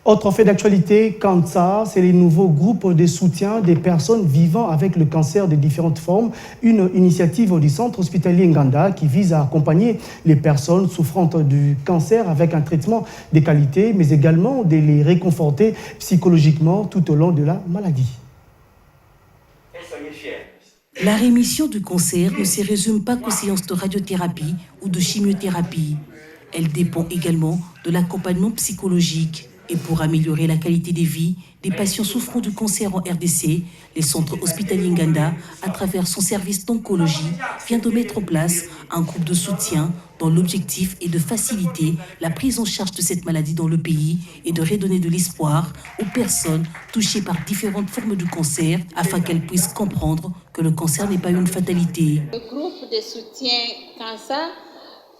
Autre fait d'actualité, CANSA, c'est les nouveaux groupes de soutien des personnes vivant avec le cancer de différentes formes. Une initiative du centre hospitalier Nganda qui vise à accompagner les personnes souffrant du cancer avec un traitement de qualité, mais également de les réconforter psychologiquement tout au long de la maladie. La rémission du cancer ne se résume pas qu'aux séances de radiothérapie ou de chimiothérapie. Elle dépend également de l'accompagnement psychologique. Et pour améliorer la qualité de vie des patients souffrant du cancer en RDC, le centre hospitalier Nganda, à travers son service d'oncologie, vient de mettre en place un groupe de soutien dont l'objectif est de faciliter la prise en charge de cette maladie dans le pays et de redonner de l'espoir aux personnes touchées par différentes formes de cancer afin qu'elles puissent comprendre que le cancer n'est pas une fatalité. Le groupe de soutien cancer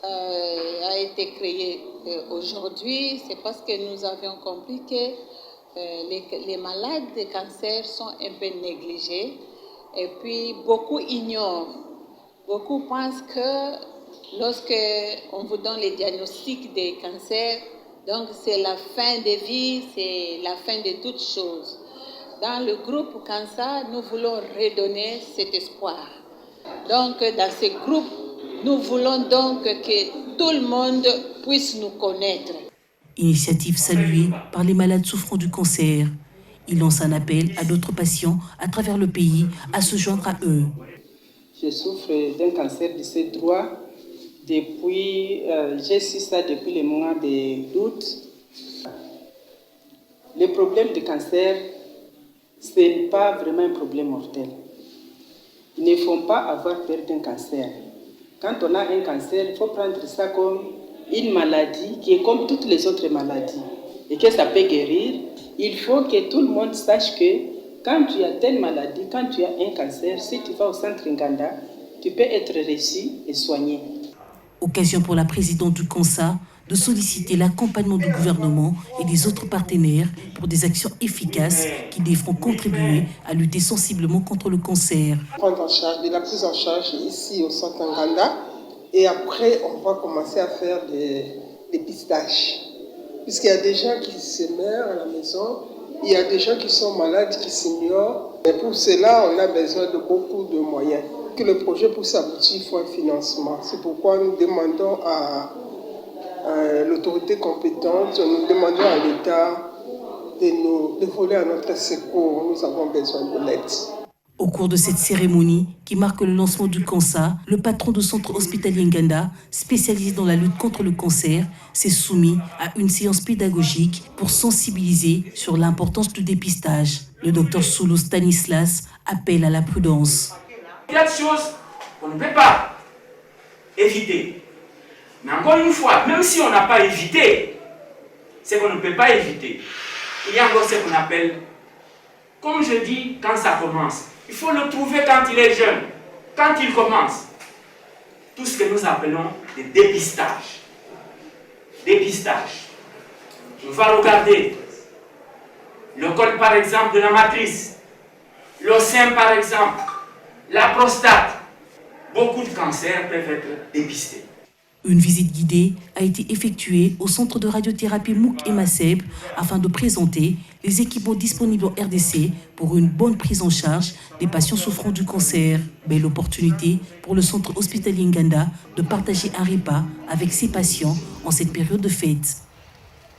a été créé aujourd'hui, c'est parce que nous avions compris que les malades de cancer sont un peu négligés et puis beaucoup ignorent. Beaucoup pensent que lorsque on vous donne les diagnostics des cancers, donc c'est la fin de vie, c'est la fin de toutes choses. Dans le groupe cancer, nous voulons redonner cet espoir. Donc dans ce groupe, nous voulons donc que tout le monde puisse nous connaître. Initiative saluée par les malades souffrant du cancer. Il lance un appel à d'autres patients à travers le pays à se joindre à eux. Je souffre d'un cancer de ce droit depuis, j'ai su ça depuis le mois d'août. Le problème du cancer, ce n'est pas vraiment un problème mortel. Il ne faut pas avoir peur d'un cancer. Quand on a un cancer, il faut prendre ça comme une maladie qui est comme toutes les autres maladies et que ça peut guérir. Il faut que tout le monde sache que quand tu as telle maladie, quand tu as un cancer, si tu vas au centre Nganda, tu peux être reçu et soigné. Occasion pour la présidente du CANSA de solliciter l'accompagnement du gouvernement et des autres partenaires pour des actions efficaces qui devront contribuer à lutter sensiblement contre le cancer. Prendre en charge, de la prise en charge ici au centre Nganda et après on va commencer à faire des dépistages. Puisqu'il y a des gens qui se meurent à la maison, il y a des gens qui sont malades, qui s'ignorent. Et pour cela, on a besoin de beaucoup de moyens. Pour que le projet puisse aboutir, il faut un financement. C'est pourquoi nous demandons à l'autorité compétente, nous demandons à l'État de voler à notre secours. Nous avons besoin de l'aide. Au cours de cette cérémonie qui marque le lancement du CANSA, le patron du centre hospitalier Nganda, spécialisé dans la lutte contre le cancer, s'est soumis à une séance pédagogique pour sensibiliser sur l'importance du dépistage. Le docteur Soulou Stanislas appelle à la prudence. Il y a des choses qu'on ne peut pas éviter. Mais encore une fois, même si on n'a pas évité, c'est qu'on ne peut pas éviter. Il y a encore ce qu'on appelle, comme je dis, quand ça commence. Il faut le trouver quand il est jeune, quand il commence. Tout ce que nous appelons des dépistages. Dépistage. On va regarder le col par exemple de la matrice, le sein par exemple, la prostate. Beaucoup de cancers peuvent être dépistés. Une visite guidée a été effectuée au centre de radiothérapie Mouk et Maseb afin de présenter les équipements disponibles en RDC pour une bonne prise en charge des patients souffrant du cancer. Belle opportunité pour le centre hospitalier Nganda de partager un repas avec ses patients en cette période de fête.